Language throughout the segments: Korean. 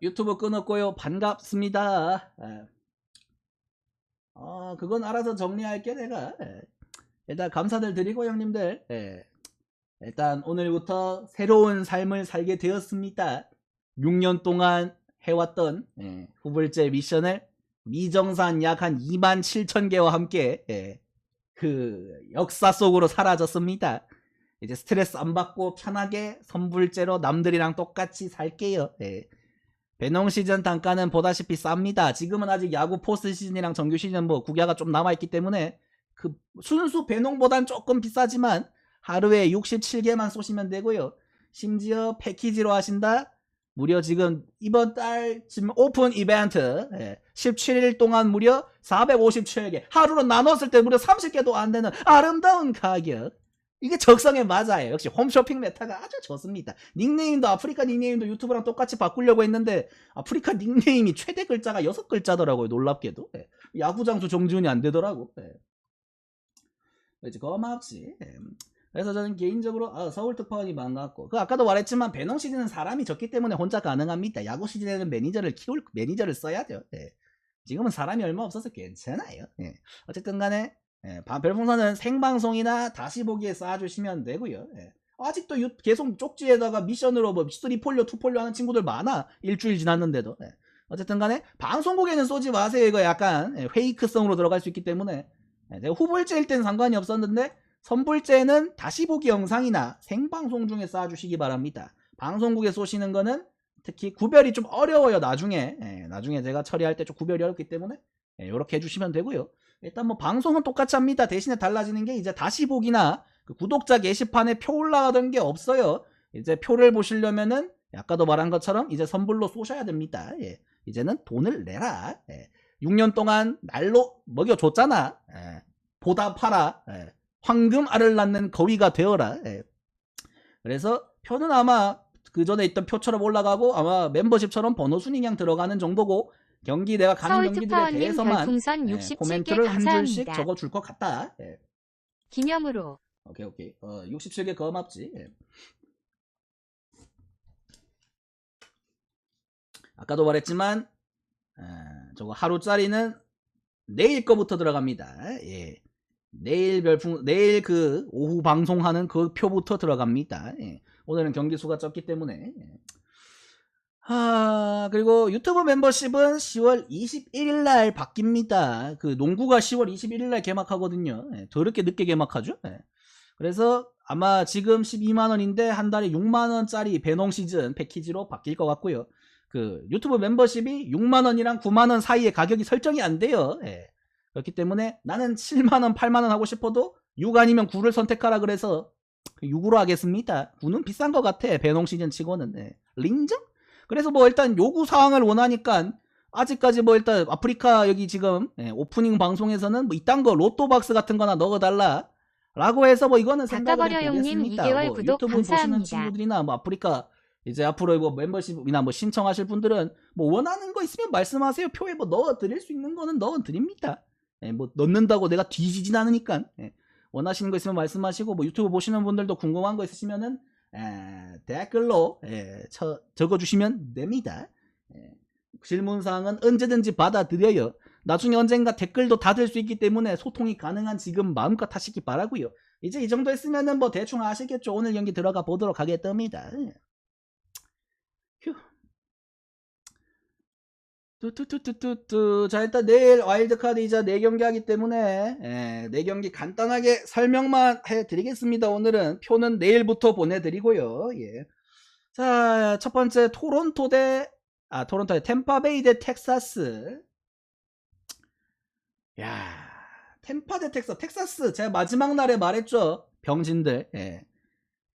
유튜브 끊었고요. 반갑습니다. 그건 알아서 정리할게 내가. 일단 감사들 드리고 형님들. 일단 오늘부터 새로운 삶을 살게 되었습니다. 6년 동안 해왔던 후불제 미션을 미정산 약 한 2만 7천 개와 함께 그 역사 속으로 사라졌습니다. 이제 스트레스 안 받고 편하게 선불제로 남들이랑 똑같이 살게요. 배농 시즌 단가는 보다시피 쌉니다. 지금은 아직 야구 포스트 시즌이랑 정규 시즌 뭐 구야가 좀 남아있기 때문에 그 순수 배농보단 조금 비싸지만 하루에 67개만 쏘시면 되고요. 심지어 패키지로 하신다? 무려 지금 이번 달 지금 오픈 이벤트 17일 동안 무려 457개 하루로 나눴을 때 무려 30개도 안 되는 아름다운 가격. 이게 적성에 맞아요. 역시 홈쇼핑 메타가 아주 좋습니다. 닉네임도 아프리카 닉네임도 유튜브랑 똑같이 바꾸려고 했는데 아프리카 닉네임이 최대 글자가 6글자더라고요. 놀랍게도. 야구장수 정지훈이 안 되더라고. 이제 고맙지. 그래서 저는 개인적으로 서울 특파원이 반갑고 그 아까도 말했지만 배농 시즌은 사람이 적기 때문에 혼자 가능합니다. 야구 시즌에는 매니저를 써야죠. 지금은 사람이 얼마 없어서 괜찮아요. 어쨌든 간에 별풍선은 생방송이나 다시 보기에 쌓아주시면 되고요. 아직도 계속 쪽지에다가 미션으로 뭐 3폴료, 2폴료 하는 친구들 많아. 일주일 지났는데도. 어쨌든 간에 방송국에는 쏘지 마세요. 이거 약간 페이크성으로 들어갈 수 있기 때문에 제가 후불제일 땐 상관이 없었는데 선불제는 다시 보기 영상이나 생방송 중에 쏴주시기 바랍니다. 방송국에 쏘시는 거는 특히 구별이 좀 어려워요. 나중에 제가 처리할 때 좀 구별이 어렵기 때문에 이렇게 해주시면 되고요. 일단 뭐 방송은 똑같이 합니다. 대신에 달라지는 게 이제 다시 보기나 그 구독자 게시판에 표 올라가던 게 없어요. 이제 표를 보시려면은 아까도 말한 것처럼 이제 선불로 쏘셔야 됩니다. 이제는 돈을 내라. 6년 동안 날로 먹여줬잖아. 보답하라. 황금 알을 낳는 거위가 되어라. 그래서 표는 아마 그 전에 있던 표처럼 올라가고 아마 멤버십처럼 번호 순위 그냥 들어가는 정도고 경기 내가 가는 경기들에 서울특파원님 대해서만 별풍선 67개 코멘트를 한 줄씩 감사합니다. 적어줄 것 같다. 기념으로 오케이. 67개 고맙지. 아까도 말했지만 저거 하루짜리는 내일 거부터 들어갑니다. 내일 그 오후 방송하는 그 표부터 들어갑니다. 오늘은 경기 수가 적기 때문에. 그리고 유튜브 멤버십은 10월 21일 날 바뀝니다. 그 농구가 10월 21일 날 개막하거든요. 더럽게 늦게 개막하죠. 그래서 아마 지금 12만원인데 한 달에 6만원짜리 배농 시즌 패키지로 바뀔 것 같고요. 그 유튜브 멤버십이 6만원이랑 9만원 사이에 가격이 설정이 안 돼요. 그렇기 때문에 나는 7만원, 8만원 하고 싶어도 6 아니면 9를 선택하라 그래서 6으로 하겠습니다. 9는 비싼 것 같아. 배농 시즌 치고는. 링정? 그래서 뭐 일단 요구사항을 원하니까 아직까지 뭐 일단 아프리카 여기 지금 오프닝 방송에서는 뭐 이딴 거 로또박스 같은 거나 넣어달라 라고 해서 뭐 이거는 생각을 닦아버려용님 해보겠습니다. 2개월 뭐 구독 유튜브 보시는 감사합니다. 친구들이나 뭐 아프리카 이제 앞으로 뭐 멤버십이나 뭐 신청하실 분들은 뭐 원하는 거 있으면 말씀하세요. 표에 뭐 넣어드릴 수 있는 거는 넣어드립니다. 뭐 넣는다고 내가 뒤지진 않으니까. 원하시는 거 있으면 말씀하시고 뭐 유튜브 보시는 분들도 궁금한 거 있으시면은 댓글로 적어주시면 됩니다. 질문사항은 언제든지 받아들여요. 나중에 언젠가 댓글도 닫을 수 있기 때문에 소통이 가능한 지금 마음껏 하시기 바라고요. 이제 이 정도 했으면은 뭐 대충 아시겠죠. 오늘 경기 들어가 보도록 하겠답니다. 휴. 뚜뚜뚜뚜뚜. 자, 일단 내일 와일드카드 이자 4경기 하기 때문에 4경기 간단하게 설명만 해드리겠습니다. 오늘은 표는 내일부터 보내드리고요. 자, 첫 번째 토론토 대 템파베이 대 텍사스. 야, 템파 대 텍사스. 제가 마지막 날에 말했죠. 병신들.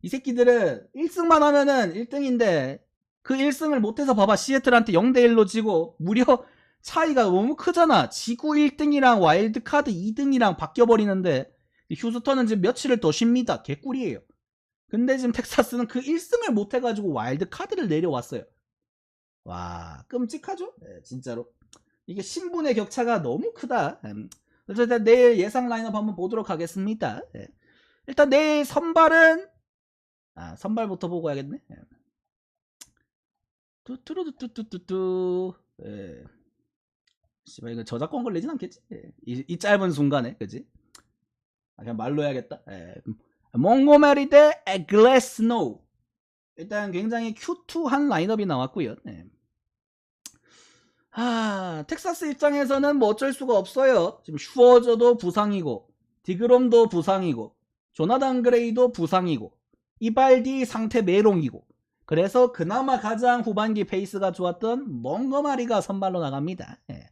이 새끼들은 1승만 하면은 1등인데 그 1승을 못해서 봐봐. 시애틀한테 0대1로 지고 무려 차이가 너무 크잖아. 지구 1등이랑 와일드카드 2등이랑 바뀌어버리는데 휴스턴은 지금 며칠을 더 쉽니다. 개꿀이에요. 근데 지금 텍사스는 그 1승을 못해가지고 와일드카드를 내려왔어요. 와, 끔찍하죠? 진짜로. 이게 신분의 격차가 너무 크다. 그래서 일단 내일 예상 라인업 한번 보도록 하겠습니다. 일단 내일 선발은 선발부터 보고 해야겠네. 뚜뚜루뚜뚜뚜뚜. 예. 씨발 이거 저작권 걸리진 않겠지? 예. 이 짧은 순간에, 그지? 그냥 말로 해야겠다. 예. 몽고메리 대 글래스노우. 일단 굉장히 큐트한 라인업이 나왔고요. 예. 텍사스 입장에서는 뭐 어쩔 수가 없어요. 지금 슈어저도 부상이고, 디그롬도 부상이고, 조나단 그레이도 부상이고, 이발디 상태 메롱이고, 그래서 그나마 가장 후반기 페이스가 좋았던 몽거마리가 선발로 나갑니다. 예.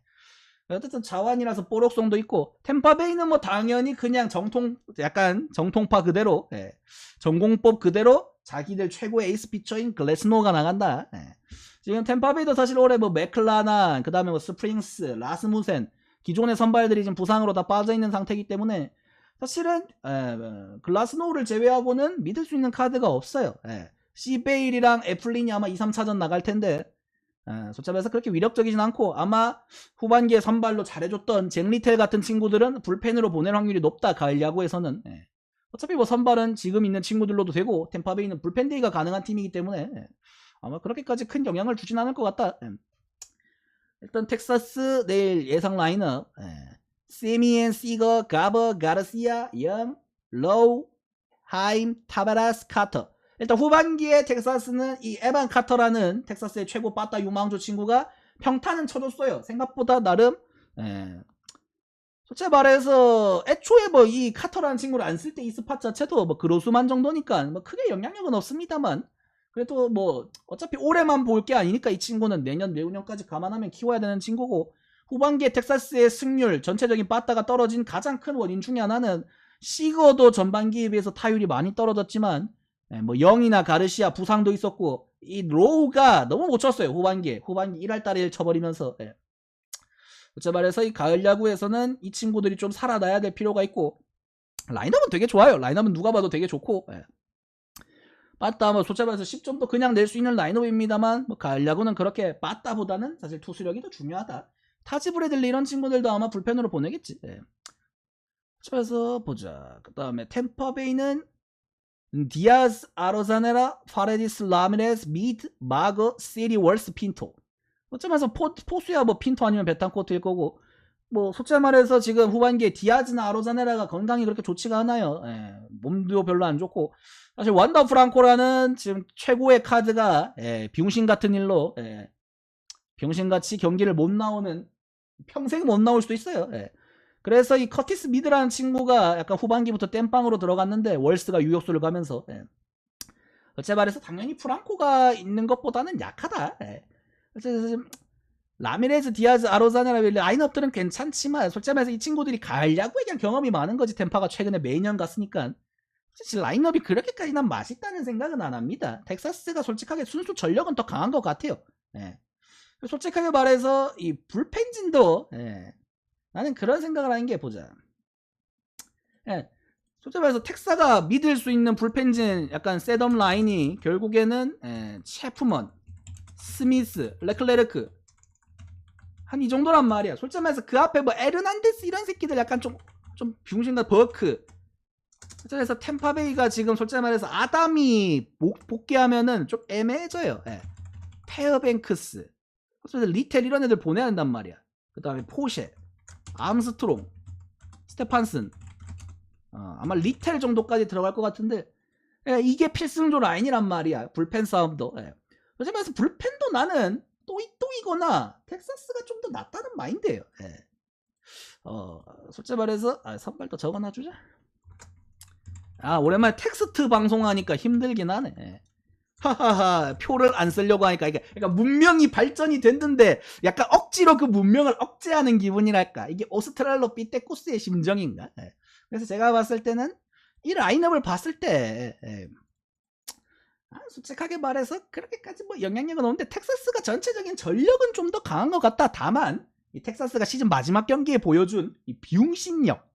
어쨌든 자완이라서 뽀록송도 있고, 템파베이는 뭐 당연히 그냥 약간 정통파 그대로, 예. 전공법 그대로 자기들 최고의 에이스 피처인 글래스노가 나간다. 예. 지금 템파베이도 사실 올해 뭐 맥클라난, 그 다음에 뭐 스프링스, 라스무센, 기존의 선발들이 지금 부상으로 다 빠져있는 상태이기 때문에 사실은 글라스노우를 제외하고는 믿을 수 있는 카드가 없어요. 시베일이랑 애플린이 아마 2, 3차전 나갈 텐데 솔직히 말해서 그렇게 위력적이진 않고, 아마 후반기에 선발로 잘해줬던 잭 리텔 같은 친구들은 불펜으로 보낼 확률이 높다, 가을 야구에서는. 어차피 뭐 선발은 지금 있는 친구들로도 되고, 템파베이는 불펜 데이가 가능한 팀이기 때문에 아마 그렇게까지 큰 영향을 주진 않을 것 같다. 일단 텍사스 내일 예상 라인업, 세미엔, 시거, 가버, 가르시아, 영, 로우, 하임, 타바라스, 카터. 일단 후반기에 텍사스는 이 에반 카터라는 텍사스의 최고 빠따 유망주 친구가 평타는 쳐줬어요. 생각보다 나름 솔직히 말해서 애초에 뭐 이 카터라는 친구를 안 쓸 때 이 스팟 자체도 뭐 그로수만 정도니까 뭐 크게 영향력은 없습니다만, 그래도 뭐 어차피 올해만 볼 게 아니니까 이 친구는 내년 내후년까지 감안하면 키워야 되는 친구고, 후반기에 텍사스의 승률, 전체적인 빠따가 떨어진 가장 큰 원인 중에 하나는 시거도 전반기에 비해서 타율이 많이 떨어졌지만 뭐 영이나 가르시아 부상도 있었고, 이 로우가 너무 못 쳤어요. 후반기 1할 달에 쳐버리면서. 어째 말해서 이 가을 야구에서는 이 친구들이 좀 살아나야 될 필요가 있고, 라인업은 되게 좋아요. 라인업은 누가 봐도 되게 좋고, 빠따 뭐 솔직히 말해서 10점도 그냥 낼 수 있는 라인업입니다만, 뭐 가을 야구는 그렇게 빠따보다는 사실 투수력이 더 중요하다. 타지 브래들리 이런 친구들도 아마 불펜으로 보내겠지. 그래서 보자. 그 다음에 템파베이는 디아즈, 아로자네라, 파레디스, 라미레스, 미드, 마거, 시리, 월스, 핀토. 어쩌면서 포수야 뭐 핀토 아니면 베탄코트일 거고, 뭐 솔직히 말해서 지금 후반기에 디아즈나 아로자네라가 건강이 그렇게 좋지가 않아요. 몸도 별로 안 좋고, 사실 완다 프랑코라는 지금 최고의 카드가 병신 같은 일로 병신같이 경기를 못 나오는, 평생 못 나올 수도 있어요. 그래서 이 커티스 미드라는 친구가 약간 후반기부터 땜빵으로 들어갔는데 월스가 유격수를 가면서, 어째 말해서 당연히 프랑코가 있는 것보다는 약하다. 그래서 라미레즈, 디아즈, 아로자네라 라인업들은 괜찮지만 솔직히 말해서 이 친구들이 가을 야구에 대한 경험이 많은 거지. 템파가 최근에 매년 갔으니까 사실 라인업이 그렇게까지 난 맛있다는 생각은 안 합니다. 텍사스가 솔직하게 순수 전력은 더 강한 것 같아요. 솔직하게 말해서 이 불펜진도 나는 그런 생각을 하는 게, 보자. 솔직히 말해서 텍사가 믿을 수 있는 불펜진 약간 셋업 라인이 결국에는 체프먼, 스미스, 레클레르크 한 이 정도란 말이야. 솔직히 말해서 그 앞에 뭐 에르난데스 이런 새끼들 약간 좀 병신같, 버크. 솔직히 말해서 템파베이가 지금 솔직히 말해서 아담이 복귀하면은 좀 애매해져요. 페어뱅크스, 리텔 이런 애들 보내야 된단 말이야. 그 다음에 포셰, 암스트롱, 스테판슨, 아마 리텔 정도까지 들어갈 것 같은데, 이게 필승조 라인이란 말이야. 불펜 싸움도. 솔직히 말해서 불펜도 나는 또이거나 텍사스가 좀 더 낫다는 마인드예요. 솔직히 말해서 선발도 적어놔주자. 오랜만에 텍스트 방송하니까 힘들긴 하네. 하하하, 표를 안 쓰려고 하니까 이게, 그러니까 문명이 발전이 됐는데 약간 억지로 그 문명을 억제하는 기분이랄까. 이게 오스트랄로피테쿠스의 심정인가. 그래서 제가 봤을 때는 이 라인업을 봤을 때 솔직하게 말해서 그렇게까지 뭐 영향력은 없는데, 텍사스가 전체적인 전력은 좀 더 강한 것 같다. 다만 이 텍사스가 시즌 마지막 경기에 보여준 이 비용신력,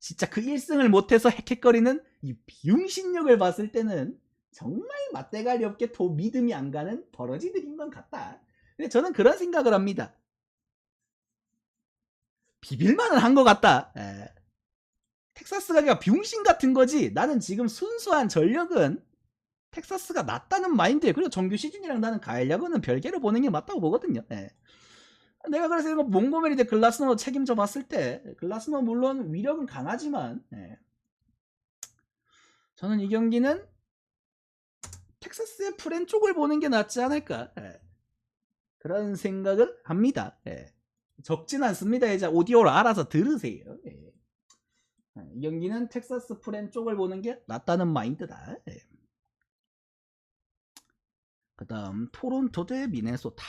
진짜 그 1승을 못해서 헥헥거리는 이 비용신력을 봤을 때는 정말 맞대가리 없게 더 믿음이 안 가는 버러지들인 것 같다. 근데 저는 그런 생각을 합니다. 비빌만은 한 것 같다. 텍사스가 그냥 병신 같은 거지. 나는 지금 순수한 전력은 텍사스가 낫다는 마인드예요. 그리고 정규 시즌이랑 나는 가을 야구는 별개로 보는 게 맞다고 보거든요. 예. 내가 그래서 이거 몽고메리 대 글라스노 책임져 봤을 때 글라스노 물론 위력은 강하지만 예. 저는 이 경기는 텍사스의 프랜 쪽을 보는 게 낫지 않을까 예. 그런 생각을 합니다. 예. 적진 않습니다. 이제 오디오로 알아서 들으세요. 예. 이 경기는 텍사스 프랜 쪽을 보는 게 낫다는 마인드다. 예. 그 다음 토론토 대 미네소타.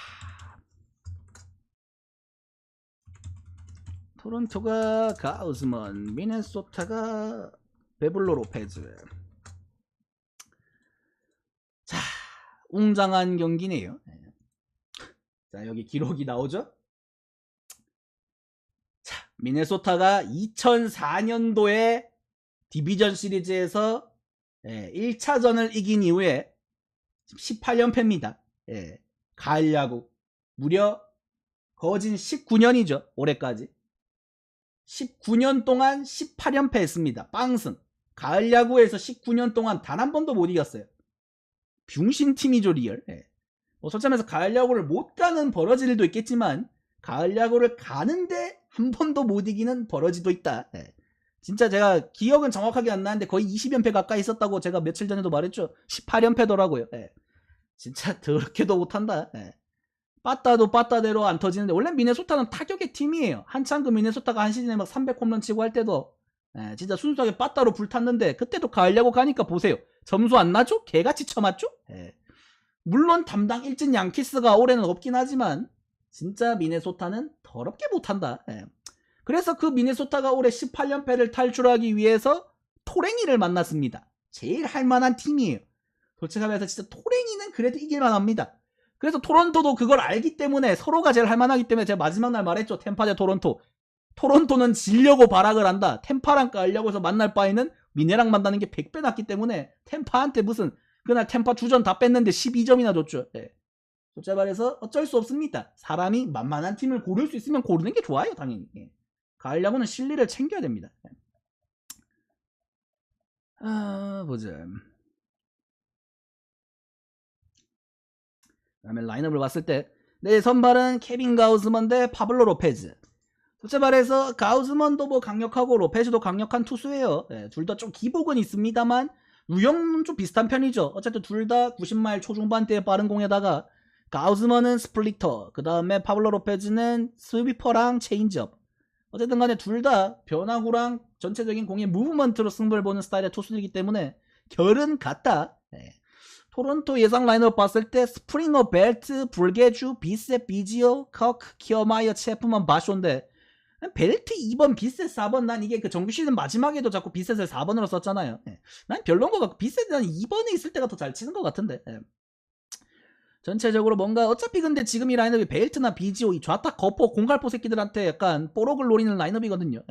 토론토가 가우스먼, 미네소타가 베블로 로페즈. 자, 웅장한 경기네요. 자, 여기 기록이 나오죠? 자, 미네소타가 2004년도에 디비전 시리즈에서 1차전을 이긴 이후에 18연패입니다. 가을 야구. 무려 거진 19년이죠. 올해까지. 19년 동안 18연패 했습니다. 빵승. 가을 야구에서 19년 동안 단 한 번도 못 이겼어요. 병신팀이죠, 리얼. 뭐 솔직히 말해서 가을 야구를 못 가는 버러지들도 있겠지만 가을 야구를 가는데 한 번도 못 이기는 버러지도 있다. 진짜 제가 기억은 정확하게 안 나는데 거의 20연패 가까이 있었다고 제가 며칠 전에도 말했죠. 18연패더라고요. 진짜 더럽게도 못한다. 빠따도 빠따대로 안 터지는데 원래 미네소타는 타격의 팀이에요. 한창 그 미네소타가 한 시즌에 막 300홈런 치고 할 때도 진짜 순수하게 빠따로 불탔는데 그때도 가을 야구 가니까 보세요. 점수 안 나죠? 개같이 쳐맞죠? 물론 담당 일진 양키스가 올해는 없긴 하지만 진짜 미네소타는 더럽게 못한다. 그래서 그 미네소타가 올해 18연패를 탈출하기 위해서 토랭이를 만났습니다. 제일 할만한 팀이에요. 솔직히 말해서 진짜 토랭이는 그래도 이길만 합니다. 그래서 토론토도 그걸 알기 때문에 서로가 제일 할만하기 때문에 제가 마지막 날 말했죠. 템파 대 토론토. 토론토는 지려고 발악을 한다. 템파랑 깔려고 해서 만날 바에는 미네랑 만나는 게 100배 낫기 때문에 템파한테 무슨 그날 템파 주전 다 뺐는데 12점이나 줬죠. 솔직히 말해서 어쩔 수 없습니다. 사람이 만만한 팀을 고를 수 있으면 고르는 게 좋아요. 당연히. 가을 야구는 실리를 챙겨야 됩니다. 보자. 그다음에 라인업을 봤을 때 내 선발은 케빈 가우스먼 대 파블로 로페즈. 솔직히 말해서 가우스먼도 뭐 강력하고 로페즈도 강력한 투수예요. 둘 다 좀 기복은 있습니다만 유형은 좀 비슷한 편이죠. 어쨌든 둘 다 90마일 초중반대의 빠른 공에다가 가우스먼은 스플리터, 그 다음에 파블로 로페즈는 스위퍼랑 체인지업. 어쨌든 간에 둘 다 변화구랑 전체적인 공의 무브먼트로 승부를 보는 스타일의 투수이기 때문에 결은 같다. 토론토 예상 라인업 봤을 때 스프링어, 벨트, 불게주, 비셋, 비지오, 커크, 키어마이어, 체프만, 바쇼인데 벨트 2번, 비셋 4번. 난 이게 그 정규 시즌 마지막에도 자꾸 비셋을 4번으로 썼잖아요. 난 별로인 것 같고 비셋이 난 2번에 있을 때가 더 잘 치는 것 같은데. 전체적으로 뭔가 어차피 근데 지금 이 라인업이 벨트나 비지오 이 좌타 거포 공갈포 새끼들한테 약간 뽀록을 노리는 라인업이거든요.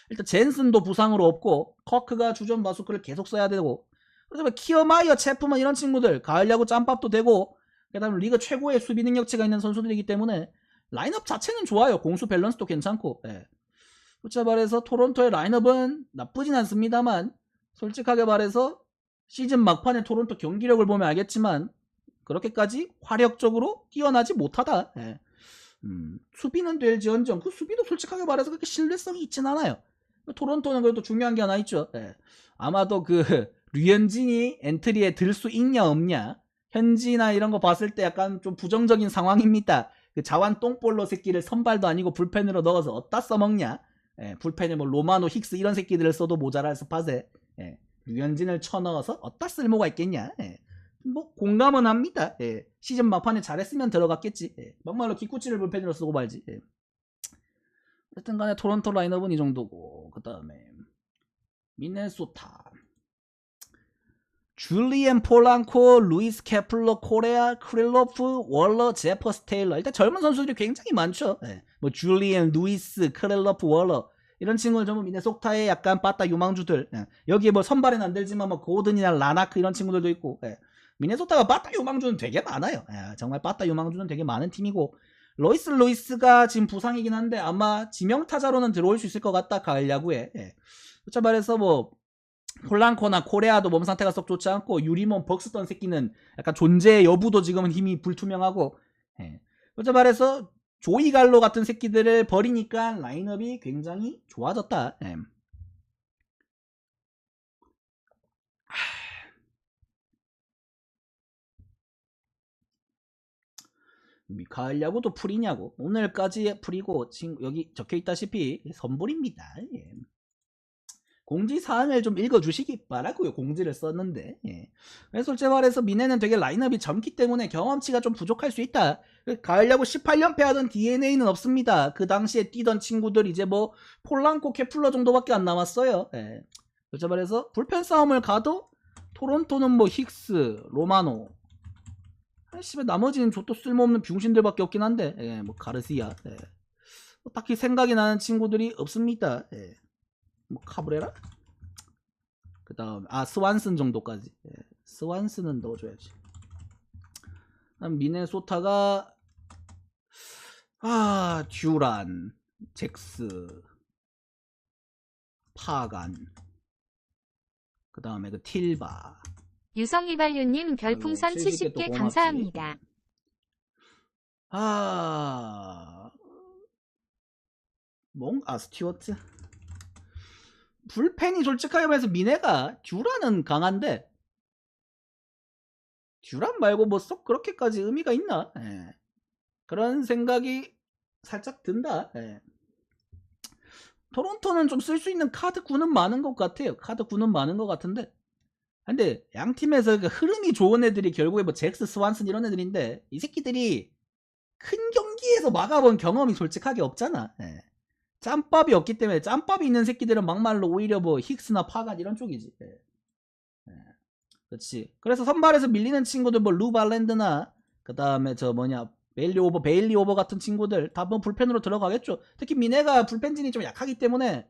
일단 젠슨도 부상으로 없고 커크가 주전 마스크를 계속 써야 되고 그다음에 키어마이어, 체프만 이런 친구들 가을 야구 짬밥도 되고 그다음에 리그 최고의 수비 능력치가 있는 선수들이기 때문에 라인업 자체는 좋아요. 공수 밸런스도 괜찮고. 솔직히 말해서 토론토의 라인업은 나쁘진 않습니다만 솔직하게 말해서 시즌 막판에 토론토 경기력을 보면 알겠지만 그렇게까지 화력적으로 뛰어나지 못하다. 수비는 될지언정 그 수비도 솔직하게 말해서 그렇게 신뢰성이 있진 않아요. 토론토는 그래도 중요한 게 하나 있죠. 아마도 그 류현진이 엔트리에 들 수 있냐 없냐 현지나 이런 거 봤을 때 약간 좀 부정적인 상황입니다. 그 자완 똥볼로 새끼를 선발도 아니고 불펜으로 넣어서 어디다 써먹냐. 불펜에 뭐 로마노, 힉스 이런 새끼들을 써도 모자랄 스팟에 류현진을 쳐넣어서 어디다 쓸모가 있겠냐. 뭐 공감은 합니다. 시즌 막판에 잘했으면 들어갔겠지. 막말로 기쿠치를 불펜으로 쓰고 말지. 어쨌든 간에 토론토 라인업은 이 정도고 그 다음에 미네소타 줄리엔 폴란코, 루이스 케플러, 코레아, 크릴로프, 월러, 제퍼스 테일러. 일단 젊은 선수들이 굉장히 많죠. 뭐 줄리엔, 루이스, 크릴로프, 월러 이런 친구들 전부 미네소타의 약간 빠따 유망주들. 여기에 뭐 선발은 안 들지만 뭐 고든이나 라나크 이런 친구들도 있고. 미네소타가 빠따 유망주는 되게 많아요. 정말 빠따 유망주는 되게 많은 팀이고 로이스가 지금 부상이긴 한데 아마 지명타자로는 들어올 수 있을 것 같다. 가을 야구에. 그렇죠 말해서 뭐 폴랑코나 코레아도 몸 상태가 썩 좋지 않고 유리몬 벅스던 새끼는 약간 존재 여부도 지금은 힘이 불투명하고 예. 그렇게 말해서 조이갈로 같은 새끼들을 버리니까 라인업이 굉장히 좋아졌다. 예. 가을 야구도 풀이냐고. 오늘까지 풀이고 여기 적혀있다시피 선불입니다. 예. 공지사항을 좀 읽어주시기 바라고요. 공지를 썼는데. 예. 그래서 솔직히 말해서 미네는 되게 라인업이 젊기 때문에 경험치가 좀 부족할 수 있다. 가을 야구 18연패 하던 DNA는 없습니다. 그 당시에 뛰던 친구들 이제 뭐 폴랑코, 케플러 정도밖에 안 남았어요. 예. 솔직히 말해서 불펜 싸움을 가도 토론토는 뭐 힉스, 로마노 씨발 나머지는 저 또 쓸모없는 병신들밖에 없긴 한데 예, 뭐 가르시아 예. 뭐 딱히 생각이 나는 친구들이 없습니다. 예. 뭐 카브레라? 그 다음 스완슨 정도까지 예. 스완슨은 넣어줘야지. 미네소타가 듀란, 잭스, 파간 그 다음에 그 틸바. 유성이발유님 별풍선 70개 감사합니다. 스튜어트? 불펜이 솔직하게 말해서 미네가 듀란은 강한데 듀란 말고 뭐 썩 그렇게까지 의미가 있나? 예. 그런 생각이 살짝 든다. 예. 토론토는 좀 쓸 수 있는 카드 구는 많은 것 같아요. 카드 구는 많은 것 같은데 근데 양 팀에서 그 흐름이 좋은 애들이 결국에 뭐 잭스, 스완슨 이런 애들인데 이 새끼들이 큰 경기에서 막아본 경험이 솔직하게 없잖아. 예. 짬밥이 없기 때문에 짬밥이 있는 새끼들은 막말로 오히려 뭐 힉스나 파간 이런 쪽이지. 예. 예. 그렇지. 그래서 선발에서 밀리는 친구들 뭐 루발랜드나 그 다음에 저 뭐냐 베일리 오버 같은 친구들 다 뭐 불펜으로 들어가겠죠. 특히 미네가 불펜진이 좀 약하기 때문에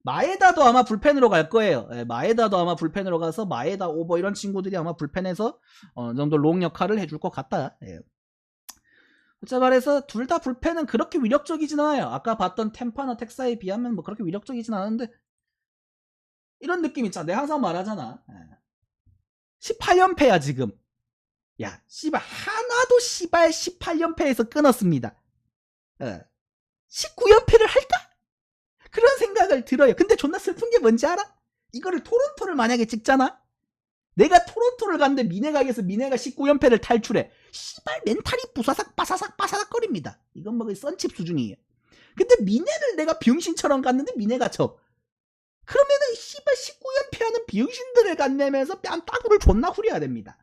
마에다도 아마 불펜으로 갈 거예요. 예, 마에다도 아마 불펜으로 가서 마에다 오버 이런 친구들이 아마 불펜에서 어느 정도 롱 역할을 해줄 것 같다. 예. 자 말해서 둘 다 불펜은 그렇게 위력적이진 않아요. 아까 봤던 템파나 텍사에 비하면 뭐 그렇게 위력적이진 않은데 이런 느낌 있잖아. 내가 항상 말하잖아. 예. 18연패야 지금. 야 씨발 하나도 씨발 18연패에서 끊었습니다. 예. 19연패를 할까? 그런 생각을 들어요. 근데 존나 슬픈 게 뭔지 알아? 이거를 토론토를 만약에 찍잖아? 내가 토론토를 갔는데 미네가에서 미네가 19연패를 탈출해. 씨발 멘탈이 부사삭 바사삭 바사삭 거립니다. 이건 뭐 썬칩 수준이에요. 근데 미네를 내가 병신처럼 갔는데 미네가 져. 그러면은 씨발 19연패하는 병신들을 간내면서 뺨따구를 존나 후려야 됩니다.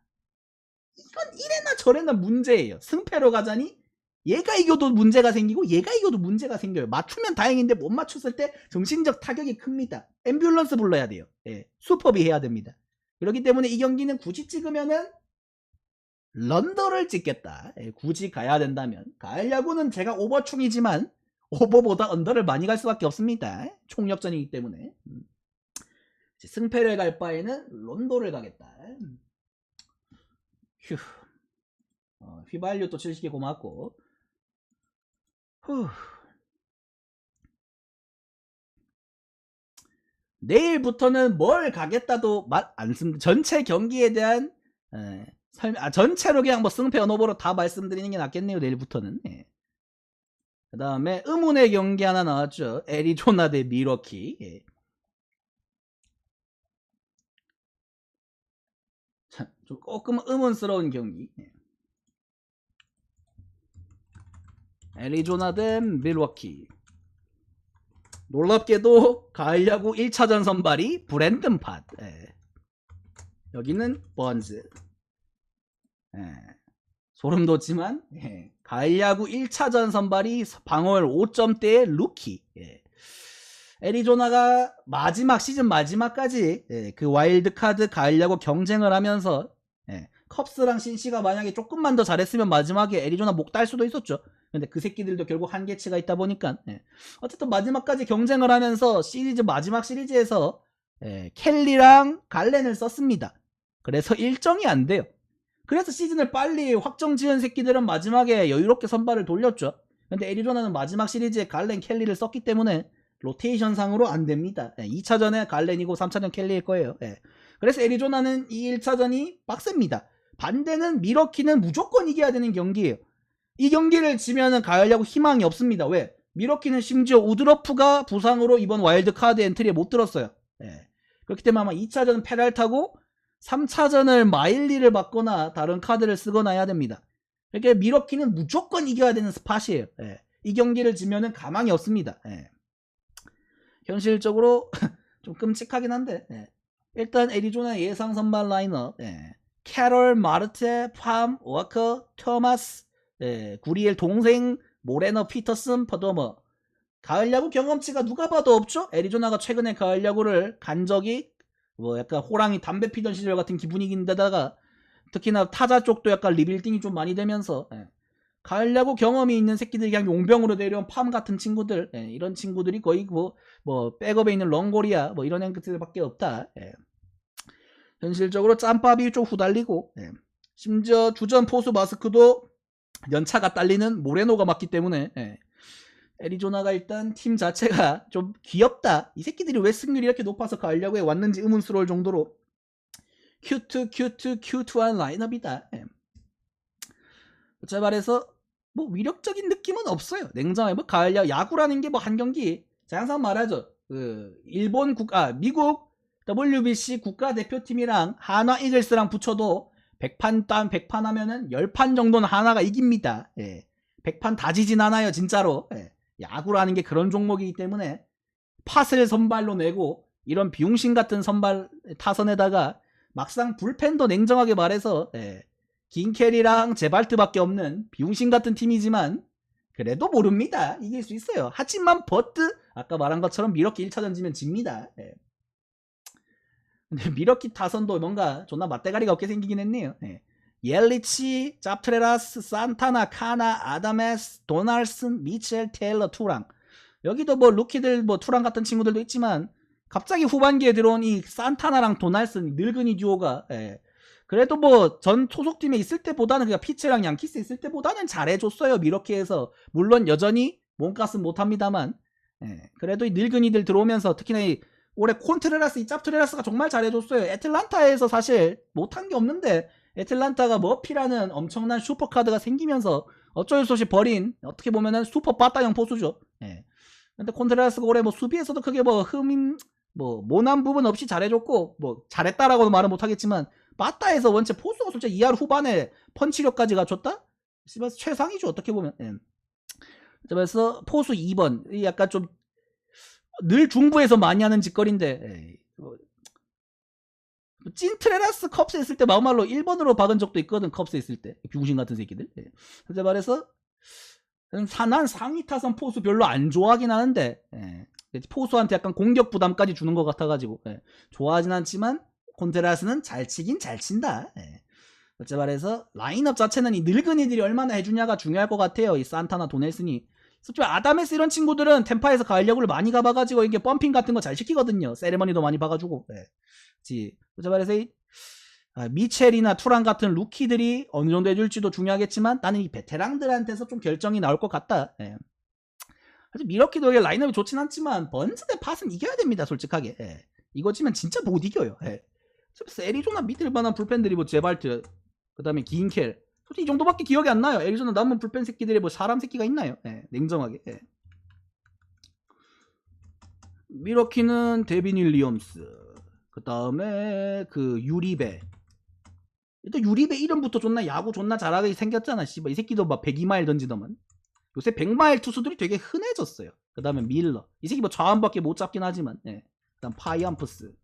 이건 이래나 저래나 문제예요. 승패로 가자니 얘가 이겨도 문제가 생기고 얘가 이겨도 문제가 생겨요. 맞추면 다행인데 못 맞췄을 때 정신적 타격이 큽니다. 앰뷸런스 불러야 돼요. 예, 슈퍼비 해야 됩니다. 그렇기 때문에 이 경기는 굳이 찍으면은 런더를 찍겠다. 예, 굳이 가야 된다면 가을 야구는 제가 오버충이지만 오버보다 언더를 많이 갈 수밖에 없습니다. 총력전이기 때문에 승패를 갈 바에는 런더를 가겠다. 휴. 휘발유 또 70개 고맙고 내일부터는 뭘 가겠다도 말 안 씁니다. 전체 경기에 대한 전체로 그냥 뭐 승패 언어보로 다 말씀드리는 게 낫겠네요. 내일부터는. 그 다음에 의문의 경기 하나 나왔죠. 애리조나 대 미러키. 예. 참, 좀 조금 의문스러운 경기. 예. 애리조나 대 밀워키. 놀랍게도 가을 야구 1차전 선발이 브랜든 팟. 예. 여기는 번즈. 예. 소름 돋지만 예. 가을 야구 1차전 선발이 방어율 5점대의 루키. 예. 애리조나가 시즌 마지막까지 예. 그 와일드카드 가을 야구 경쟁을 하면서 예. 컵스랑 신시가 만약에 조금만 더 잘했으면 마지막에 애리조나 목 딸 수도 있었죠. 근데 그 새끼들도 결국 한계치가 있다 보니까 예. 어쨌든 마지막까지 경쟁을 하면서 마지막 시리즈에서 예. 켈리랑 갈렌을 썼습니다. 그래서 일정이 안 돼요. 그래서 시즌을 빨리 확정 지은 새끼들은 마지막에 여유롭게 선발을 돌렸죠. 근데 애리조나는 마지막 시리즈에 갈렌, 켈리를 썼기 때문에 로테이션 상으로 안 됩니다. 2차전에 갈렌이고 3차전 켈리일 거예요. 그래서 애리조나는 이 1차전이 빡셉니다. 반대는 미러키는 무조건 이겨야 되는 경기예요. 이 경기를 지면은 가을야구 희망이 없습니다. 왜? 미러키는 심지어 우드러프가 부상으로 이번 와일드카드 엔트리에 못 들었어요. 그렇기 때문에 아마 2차전은 페랄타고 3차전을 마일리를 받거나 다른 카드를 쓰거나 해야 됩니다. 그러니까 미러키는 무조건 이겨야 되는 스팟이에요. 이 경기를 지면은 가망이 없습니다. 현실적으로 좀 끔찍하긴 한데 일단 애리조나 예상 선발 라인업 캐롤, 마르테, 팜, 워커, 토마스, 구리엘 동생, 모레너, 피터슨, 퍼더머. 가을야구 경험치가 누가 봐도 없죠? 애리조나가 최근에 가을야구를 간 적이 뭐 약간 호랑이 담배 피던 시절 같은 기분이긴데다가 특히나 타자 쪽도 약간 리빌딩이 좀 많이 되면서 가을야구 경험이 있는 새끼들이 그냥 용병으로 데려온 팜 같은 친구들 이런 친구들이 거의 뭐 백업에 있는 longoria 뭐 이런 애들밖에 없다. 현실적으로 짬밥이 좀 후달리고 심지어 주전 포수 마스크도 연차가 딸리는 모레노가 맞기 때문에 애리조나가 일단 팀 자체가 좀 귀엽다. 이 새끼들이 왜 승률이 이렇게 높아서 가을야구에 왔는지 의문스러울 정도로 큐트한 라인업이다. 자 말해서 뭐 위력적인 느낌은 없어요. 냉정하게 뭐 가을야구 야구라는 게 뭐 한 경기 제가 항상 말하죠. 미국 WBC 국가대표팀이랑 한화 이글스랑 붙여도 100판 하면은 10판 정도는 하나가 이깁니다. 100판 다 지진 않아요, 진짜로. 야구라는 게 그런 종목이기 때문에 팟을 선발로 내고 이런 비용신 같은 선발 타선에다가 막상 불펜도 냉정하게 말해서 긴캐리랑 제발트밖에 없는 비용신 같은 팀이지만 그래도 모릅니다. 이길 수 있어요. 하지만 버트 아까 말한 것처럼 미러키 1차전 지면 집니다. 근데 미러키 타선도 뭔가 존나 맞대가리가 없게 생기긴 했네요. 옐리치, 잡트레라스, 산타나, 카나, 아다메스, 도널슨, 미첼, 테일러, 투랑. 여기도 뭐 루키들 뭐 투랑 같은 친구들도 있지만 갑자기 후반기에 들어온 이 산타나랑 도널슨 늙은이 듀오가 그래도 뭐 전 소속팀에 있을 때보다는 그냥 피츠랑 양키스 있을 때보다는 잘해줬어요. 미러키에서 물론 여전히 몸값은 못합니다만 그래도 이 늙은이들 들어오면서 특히나 이 올해 콘트레라스, 이 짭트레라스가 정말 잘해줬어요. 애틀란타에서 사실 못한 게 없는데 애틀란타가 머피라는 엄청난 슈퍼카드가 생기면서 어쩔 수 없이 버린 어떻게 보면은 슈퍼 빠따형 포수죠. 근데 콘트레라스가 올해 뭐 수비에서도 크게 뭐 모난 부분 없이 잘해줬고 뭐 잘했다라고는 말은 못하겠지만 빠따에서 원체 포수가 솔직히 2할 후반에 펀치력까지 갖췄다? 최상이죠 어떻게 보면. 그래서 포수 2번 약간 좀 늘 중부에서 많이 하는 짓거리인데 찐트레라스 컵스에 있을 때 막말로 1번으로 박은 적도 있거든. 컵스에 있을 때 병신 같은 새끼들. 그래서 말해서 난 상위 타선 포수 별로 안 좋아하긴 하는데 포수한테 약간 공격 부담까지 주는 것 같아가지고 좋아하진 않지만 콘테라스는 잘 치긴 잘 친다. 어째 말해서 라인업 자체는 이 늙은이들이 얼마나 해주냐가 중요할 것 같아요. 이 산타나 도넬슨이. 솔직히 아다메스 이런 친구들은 템파에서 가을야구를 많이 가봐가지고 이게 펌핑 같은 거 잘 시키거든요. 세레머니도 많이 봐가지고. 어째 말해서 미첼이나 투랑 같은 루키들이 어느 정도 해줄지도 중요하겠지만 나는 이 베테랑들한테서 좀 결정이 나올 것 같다. 사실 미러키도 라인업이 좋진 않지만 번즈 대 팟은 이겨야 됩니다. 솔직하게. 이거 지면 진짜 못 이겨요. 그래서 애리조나 믿을 만한 불펜들이 뭐 제발트 그 다음에 긴켈 솔직히 이 정도밖에 기억이 안 나요. 애리조나 남은 불펜 새끼들이 뭐 사람 새끼가 있나요? 냉정하게. 미러키는 데빈 윌리엄스 그 다음에 그 유리베. 일단 유리베 이름부터 존나 야구 존나 잘하게 생겼잖아. 씨발 이 새끼도 막 102마일 던지더만. 요새 100마일 투수들이 되게 흔해졌어요. 그 다음에 밀러. 이 새끼 뭐 좌완밖에 못 잡긴 하지만. 그 다음 파이암프스.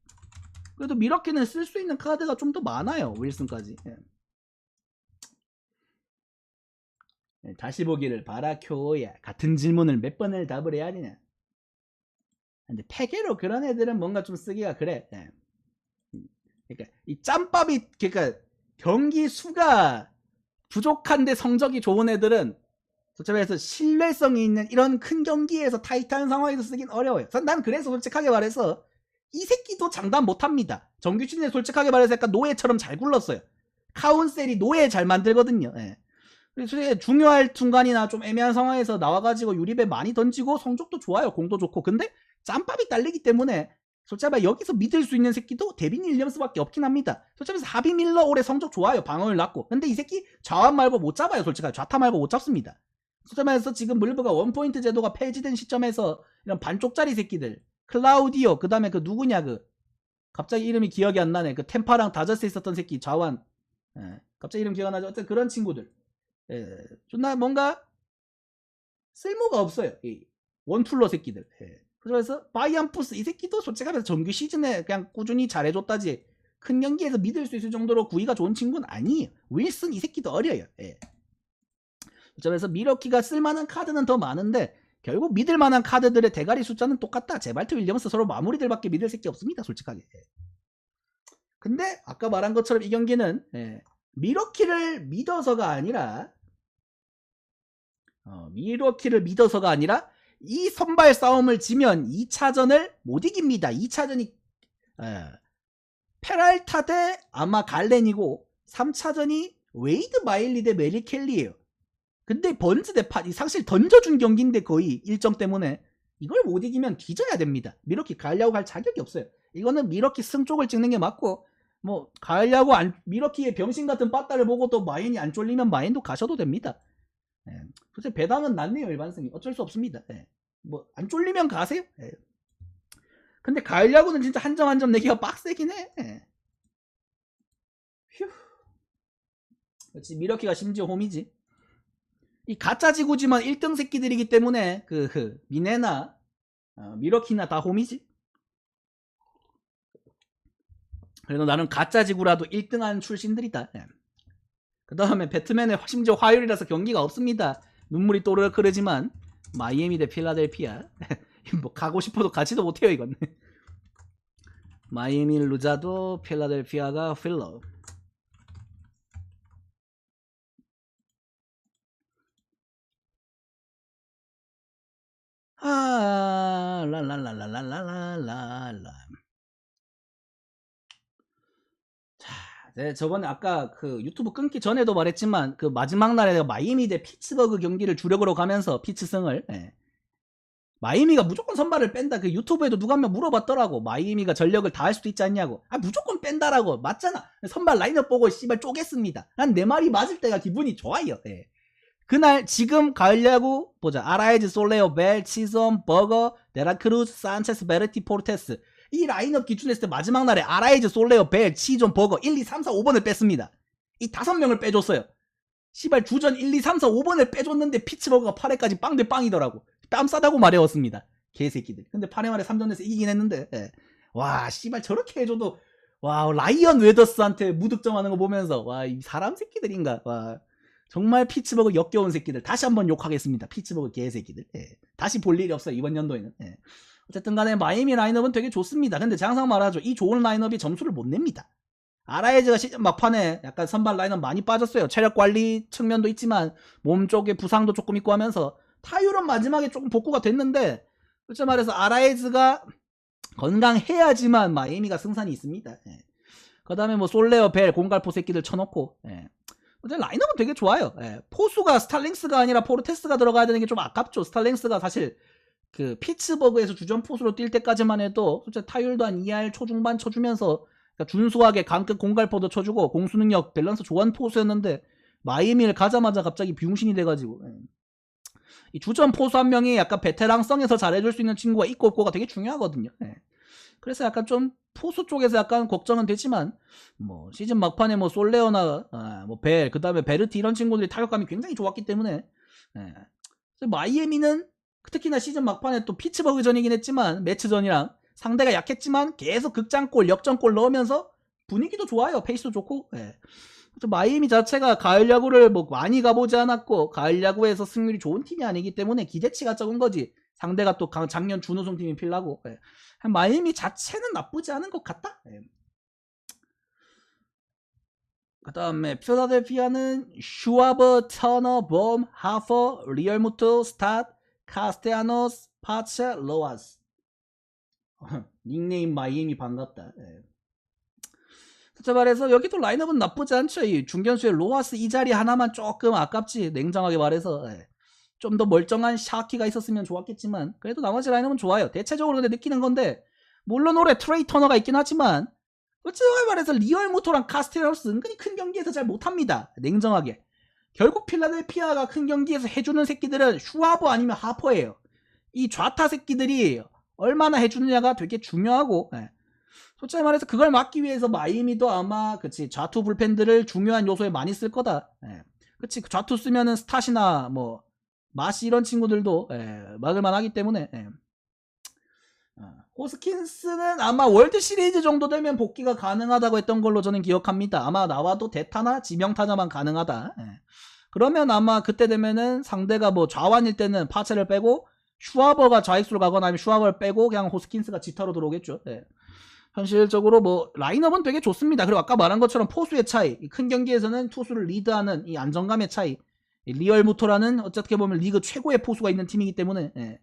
그래도 미러키는 쓸 수 있는 카드가 좀 더 많아요. 윌슨까지. 다시 보기를 바라쿄야. 같은 질문을 몇 번을 답을 해야 되냐. 근데 패계로 그런 애들은 뭔가 좀 쓰기가 그래. 그러니까 이 짬밥이 그러니까 경기 수가 부족한데 성적이 좋은 애들은 솔직히 말해서 신뢰성이 있는 이런 큰 경기에서 타이트한 상황에서 쓰긴 어려워요. 난 그래서 솔직하게 말해서 이 새끼도 장담 못합니다. 정규 시즌에 솔직하게 말해서 약간 노예처럼 잘 굴렀어요. 카운셀이 노예 잘 만들거든요. 그래서 중요할 순간이나 좀 애매한 상황에서 나와가지고 유리배 많이 던지고 성적도 좋아요. 공도 좋고. 근데 짬밥이 딸리기 때문에 솔직히 말해 여기서 믿을 수 있는 새끼도 데빈 윌리엄스밖에 없긴 합니다. 솔직히 말해서 하비 밀러 올해 성적 좋아요. 방어율 낮고. 근데 이 새끼 좌완 말고 못 잡아요. 솔직히 좌타 말고 못 잡습니다. 솔직히 말해서 지금 물브가 원포인트 제도가 폐지된 시점에서 이런 반쪽짜리 새끼들 클라우디오 그 다음에 그 누구냐 갑자기 이름이 기억이 안 나네. 그 템파랑 다저스에 있었던 새끼 좌완. 갑자기 이름 기억 안 나죠. 어쨌든 그런 친구들. 존나 뭔가 쓸모가 없어요. 이 원툴러 새끼들. 그래서 바이안푸스 이 새끼도 솔직히 말해서 정규 시즌에 그냥 꾸준히 잘해줬다지 큰 경기에서 믿을 수 있을 정도로 구위가 좋은 친구는 아니에요. 윌슨 이 새끼도 어려요. 그래서 미러키가 쓸만한 카드는 더 많은데 결국 믿을 만한 카드들의 대가리 숫자는 똑같다. 제발트 윌리엄스 서로 마무리들밖에 믿을 새끼 없습니다. 솔직하게. 근데 아까 말한 것처럼 이 경기는 미러키를 믿어서가 아니라 이 선발 싸움을 지면 2차전을 못 이깁니다. 2차전이 페랄타 대 아마 갈렌이고 3차전이 웨이드 마일리 대 메리 켈리예요. 근데 번즈 대 팟이 사실 던져준 경기인데 거의 일정 때문에 이걸 못 이기면 뒤져야 됩니다. 미러키 가을야구 갈 자격이 없어요. 이거는 미러키 승 쪽을 찍는 게 맞고 뭐 가을야구 미러키의 병신 같은 빠따를 보고 또 마인이 안 쫄리면 마인도 가셔도 됩니다. 솔직히 배당은 낮네요. 일반승이 어쩔 수 없습니다. 뭐 안 쫄리면 가세요. 근데 가을야구는 진짜 한 점 한 점 내기가 빡세긴 해. 휴. 그렇지 미러키가 심지어 홈이지. 이 가짜 지구지만 1등 새끼들이기 때문에 미네나 미러키나 다 홈이지. 그래도 나는 가짜 지구라도 1등한 출신들이다. 그 다음에 배트맨의 심지어 화요일이라서 경기가 없습니다. 눈물이 또르륵 흐르지만 마이애미 대 필라델피아 뭐 가고 싶어도 가지도 못해요 이건. 마이애미 루자도 필라델피아가 필러. 랄랄랄랄랄랄랄라. 자, 저번에 아까 유튜브 끊기 전에도 말했지만 마지막 날에 내가 마이애미 대 피츠버그 경기를 주력으로 가면서 피츠승을 마이애미가 무조건 선발을 뺀다. 유튜브에도 누가 한 명 물어봤더라고. 마이애미가 전력을 다할 수도 있지 않냐고. 무조건 뺀다라고. 맞잖아. 선발 라인업 보고 씨발 쪼갰습니다. 난 내 말이 맞을 때가 기분이 좋아요. 그날 지금 가을야구 보자. 아라이즈, 솔레오, 벨, 치섬, 버거, 데라크루즈, 산체스, 베르티, 포르테스. 이 라인업 기준했을 때 마지막 날에 아라이즈, 솔레오, 벨, 치존, 버거 1, 2, 3, 4, 5번을 뺐습니다. 이 5명을 빼줬어요. 씨발 주전 1, 2, 3, 4, 5번을 빼줬는데 피츠버그가 8회까지 빵 대 빵이더라고. 뺨 싸다고 말해왔습니다. 개새끼들. 근데 8회 말에 3점 내서 이기긴 했는데 와 씨발 저렇게 해줘도 와 라이언 웨더스한테 무득점하는 거 보면서 와 이 사람 새끼들인가. 와 정말 피츠버그 역겨운 새끼들. 다시 한번 욕하겠습니다. 피츠버그 개새끼들. 다시 볼 일이 없어요. 이번 연도에는. 어쨌든 간에 마이애미 라인업은 되게 좋습니다. 근데 장상 말하죠. 이 좋은 라인업이 점수를 못 냅니다. 아라이즈가 시즌 막판에 약간 선발 라인업 많이 빠졌어요. 체력 관리 측면도 있지만 몸 쪽에 부상도 조금 있고 하면서 타율은 마지막에 조금 복구가 됐는데 솔직히 말해서 아라이즈가 건강해야지만 마이애미가 승산이 있습니다. 그 다음에 뭐 솔레어, 벨, 공갈포 새끼들 쳐놓고 근데 라인업은 되게 좋아요. 포수가 스탈링스가 아니라 포르테스가 들어가야 되는 게 좀 아깝죠. 스탈링스가 사실 피츠버그에서 주전 포수로 뛸 때까지만 해도 솔직히 타율도 한 2할 초중반 쳐주면서 그러니까 준수하게 강급 공갈포도 쳐주고 공수능력 밸런스 좋은 포수였는데 마이애미를 가자마자 갑자기 비용신이 돼가지고 이 주전 포수 한 명이 약간 베테랑성에서 잘해줄 수 있는 친구가 있고 없고가 되게 중요하거든요. 그래서 약간 좀 포수 쪽에서 약간 걱정은 되지만 뭐 시즌 막판에 뭐 솔레오나 뭐 벨, 그 다음에 베르티 이런 친구들이 타격감이 굉장히 좋았기 때문에 마이애미는 특히나 시즌 막판에 또 피츠버그전이긴 했지만 매치전이랑 상대가 약했지만 계속 극장골, 역전골 넣으면서 분위기도 좋아요. 페이스도 좋고. 마이애미 자체가 가을 야구를 뭐 많이 가보지 않았고 가을 야구에서 승률이 좋은 팀이 아니기 때문에 기대치가 적은 거지. 상대가 또 작년 준우승 팀인 필라고. 마이애미 자체는 나쁘지 않은 것 같다. 그 다음에 필라델피아는 슈와버, 터너, 봄, 하퍼, 리얼무트, 스탓, 카스테아노스, 파체, 로아스. 닉네임 마이애미 반갑다. 자 말해서 여기도 라인업은 나쁘지 않죠. 이 중견수의 로아스 이 자리 하나만 조금 아깝지. 냉정하게 말해서 좀 더 멀쩡한 샤키가 있었으면 좋았겠지만 그래도 나머지 라인업은 좋아요. 대체적으로 근데 느끼는 건데 물론 올해 트레이 터너가 있긴 하지만 솔직히 말해서 리얼 무토랑 카스텔라우스 은근히 큰 경기에서 잘 못합니다. 냉정하게. 결국 필라델피아가 큰 경기에서 해주는 새끼들은 슈아버 아니면 하퍼예요. 이 좌타 새끼들이 얼마나 해주느냐가 되게 중요하고 솔직히 말해서 그걸 막기 위해서 마이애미도 아마 그치 좌투 불펜들을 중요한 요소에 많이 쓸 거다. 그치 좌투 쓰면은 스탓이나 뭐 마시 이런 친구들도 막을만 하기 때문에 호스킨스는 아마 월드 시리즈 정도 되면 복귀가 가능하다고 했던 걸로 저는 기억합니다. 아마 나와도 대타나 지명타자만 가능하다. 그러면 아마 그때 되면은 상대가 뭐 좌완일 때는 파체를 빼고 슈아버가 좌익수로 가거나 아니면 슈아버를 빼고 그냥 호스킨스가 지타로 들어오겠죠. 현실적으로 뭐 라인업은 되게 좋습니다. 그리고 아까 말한 것처럼 포수의 차이, 큰 경기에서는 투수를 리드하는 이 안정감의 차이, 리얼 무토라는 어떻게 보면 리그 최고의 포수가 있는 팀이기 때문에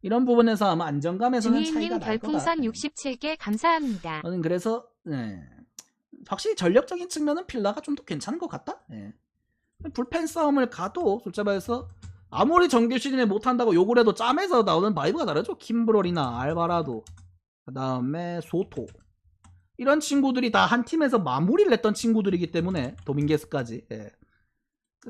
이런 부분에서 아마 안정감에서는 차이가 주희님 날 거다. 별풍선 67개 감사합니다. 저는 그래서 확실히 전력적인 측면은 필라가 좀 더 괜찮은 것 같다. 불펜 싸움을 가도 솔직히 말해서 아무리 정규 시즌에 못한다고 욕을 해도 짬에서 나오는 바이브가 다르죠. kimbrel이나 알바라도 그 다음에 소토 이런 친구들이 다 한 팀에서 마무리를 했던 친구들이기 때문에 도밍게스까지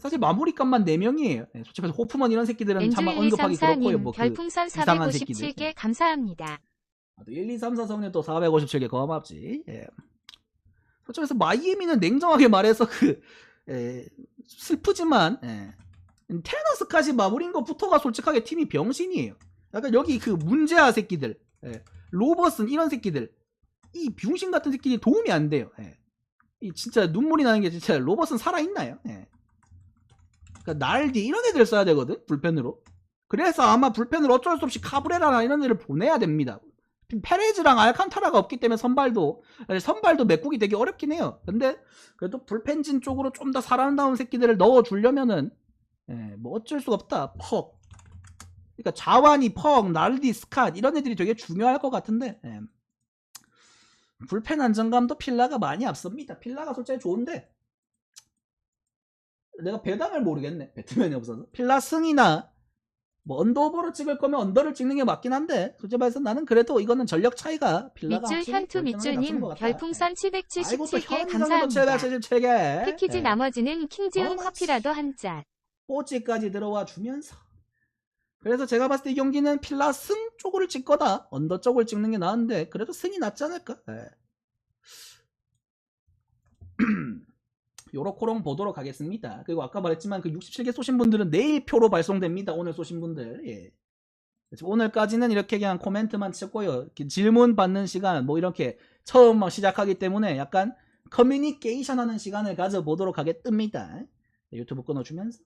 사실 마무리값만 4명이에요. 솔직히 말해서 호프먼 이런 새끼들은 참 언급하기 그렇고요. 뭐 별풍선 그 이상한 457개 감사합니다. 1, 2, 3, 4 성에 또 457개 고맙지. 솔직히 말해서 마이애미는 냉정하게 말해서 슬프지만 테너스까지 마무리인 것부터가 솔직하게 팀이 병신이에요. 약간 여기 그 문제아 새끼들 로버슨 이런 새끼들 이 병신 같은 새끼들이 도움이 안 돼요. 이 진짜 눈물이 나는 게 진짜 로버슨 살아있나요? 그러니까 날디 이런 애들 써야 되거든 불펜으로. 그래서 아마 불펜을 어쩔 수 없이 카브레라나 이런 애를 보내야 됩니다. 페레즈랑 알칸타라가 없기 때문에 선발도 메꾸기 되게 어렵긴 해요. 근데 그래도 불펜진 쪽으로 좀 더 살아남은 새끼들을 넣어주려면은 뭐 어쩔 수가 없다. 퍽. 그러니까 자완이 퍽, 날디, 스캇 이런 애들이 되게 중요할 것 같은데 불펜 안정감도 필라가 많이 앞섭니다. 필라가 솔직히 좋은데 내가 배당을 모르겠네. 배트맨이 없어서. 필라 승이나 뭐 언더오버를 찍을 거면 언더를 찍는 게 맞긴 한데 솔직히 말해서 나는 그래도 이거는 전력 차이가 필라가 밑줄 현투 밑줄님 별풍선 777개 감사합니다. 777개. 패키지 나머지는 킹지운 커피라도 한 잔. 뽀찌까지 들어와 주면서 그래서 제가 봤을 때 이 경기는 필라 승 쪽을 찍 거다. 언더 쪽을 찍는 게 나은데 그래도 승이 낫지 않을까? 요렇코롱 보도록 하겠습니다. 그리고 아까 말했지만 그 67개 쏘신 분들은 내일 표로 발송됩니다. 오늘 쏘신 분들. 오늘까지는 이렇게 그냥 코멘트만 찍고요. 질문 받는 시간 뭐 이렇게 처음 시작하기 때문에 약간 커뮤니케이션 하는 시간을 가져보도록 하겠습니다. 유튜브 끊어주면서